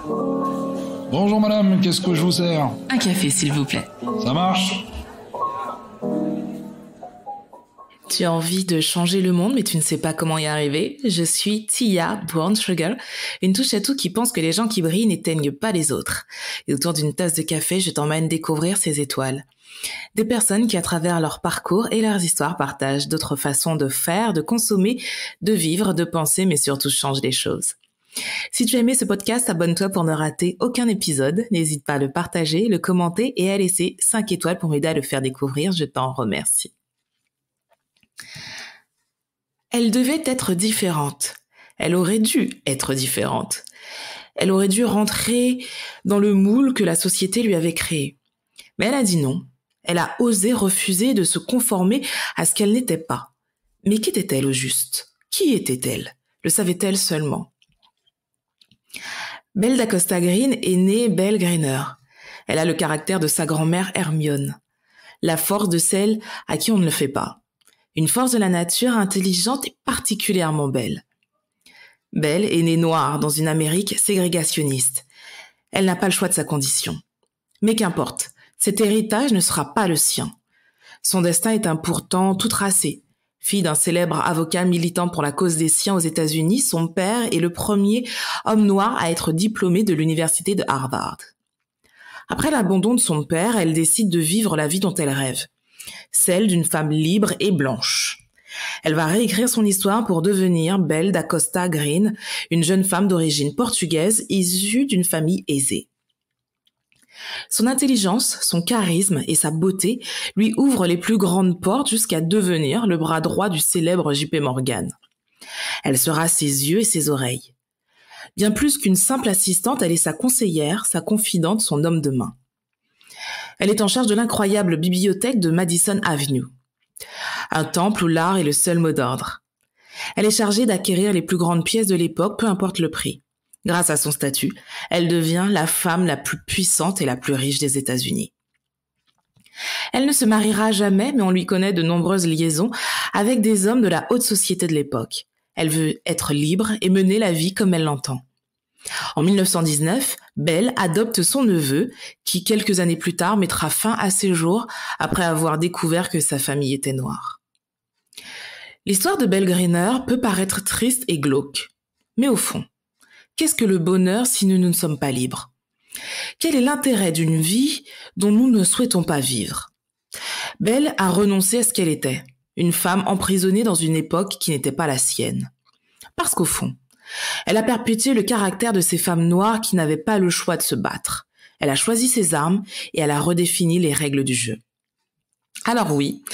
Bonjour madame, qu'est-ce que je vous sers? Un café, s'il vous plaît. Ça marche? Tu as envie de changer le monde, mais tu ne sais pas comment y arriver. Je suis Tia Brown Sugar, une touche à tout qui pense que les gens qui brillent n'éteignent pas les autres. Et autour d'une tasse de café, je t'emmène découvrir ces étoiles. Des personnes qui, à travers leur parcours et leurs histoires, partagent d'autres façons de faire, de consommer, de vivre, de penser, mais surtout changent les choses. Si tu as aimé ce podcast, abonne-toi pour ne rater aucun épisode. N'hésite pas à le partager, le commenter et à laisser 5 étoiles pour m'aider à le faire découvrir. Je t'en remercie. Elle devait être différente. Elle aurait dû être différente. Elle aurait dû rentrer dans le moule que la société lui avait créé. Mais elle a dit non. Elle a osé refuser de se conformer à ce qu'elle n'était pas. Mais qu'était-elle au juste? Qui était-elle? Le savait-elle seulement? Belle d'Acosta Green est née Belle Greener. Elle a le caractère de sa grand-mère Hermione. La force de celle à qui on ne le fait pas. Une force de la nature intelligente et particulièrement belle. Belle est née noire dans une Amérique ségrégationniste. Elle n'a pas le choix de sa condition. Mais qu'importe, cet héritage ne sera pas le sien. Son destin est pourtant tout tracé. Fille d'un célèbre avocat militant pour la cause des siens aux États-Unis, son père est le premier homme noir à être diplômé de l'université de Harvard. Après l'abandon de son père, elle décide de vivre la vie dont elle rêve. Celle d'une femme libre et blanche. Elle va réécrire son histoire pour devenir Belle d'Acosta Green, une jeune femme d'origine portugaise issue d'une famille aisée. Son intelligence, son charisme et sa beauté lui ouvrent les plus grandes portes jusqu'à devenir le bras droit du célèbre J.P. Morgan. Elle sera ses yeux et ses oreilles. Bien plus qu'une simple assistante, elle est sa conseillère, sa confidente, son homme de main. Elle est en charge de l'incroyable bibliothèque de Madison Avenue. Un temple où l'art est le seul mot d'ordre. Elle est chargée d'acquérir les plus grandes pièces de l'époque, peu importe le prix. Grâce à son statut, elle devient la femme la plus puissante et la plus riche des États-Unis. Elle ne se mariera jamais, mais on lui connaît de nombreuses liaisons avec des hommes de la haute société de l'époque. Elle veut être libre et mener la vie comme elle l'entend. En 1919, Belle adopte son neveu, qui quelques années plus tard mettra fin à ses jours après avoir découvert que sa famille était noire. L'histoire de Belle Greener peut paraître triste et glauque. Mais au fond, qu'est-ce que le bonheur si nous ne sommes pas libres? Quel est l'intérêt d'une vie dont nous ne souhaitons pas vivre? Belle a renoncé à ce qu'elle était, une femme emprisonnée dans une époque qui n'était pas la sienne. Parce qu'au fond, elle a perpétué le caractère de ces femmes noires qui n'avaient pas le choix de se battre. Elle a choisi ses armes et elle a redéfini les règles du jeu. Alors oui,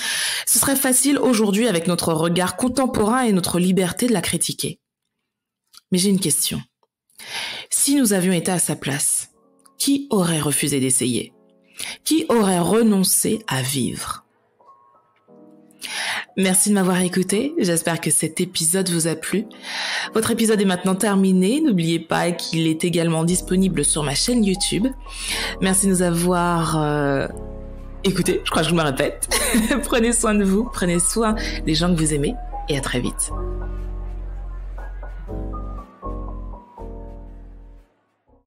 ce serait facile aujourd'hui avec notre regard contemporain et notre liberté de la critiquer. Mais j'ai une question. Si nous avions été à sa place, qui aurait refusé d'essayer? Qui aurait renoncé à vivre? Merci de m'avoir écouté, j'espère que cet épisode vous a plu. Votre épisode est maintenant terminé, n'oubliez pas qu'il est également disponible sur ma chaîne YouTube. Merci de nous avoir écoutés, je crois que je me répète. Prenez soin de vous, prenez soin des gens que vous aimez et à très vite.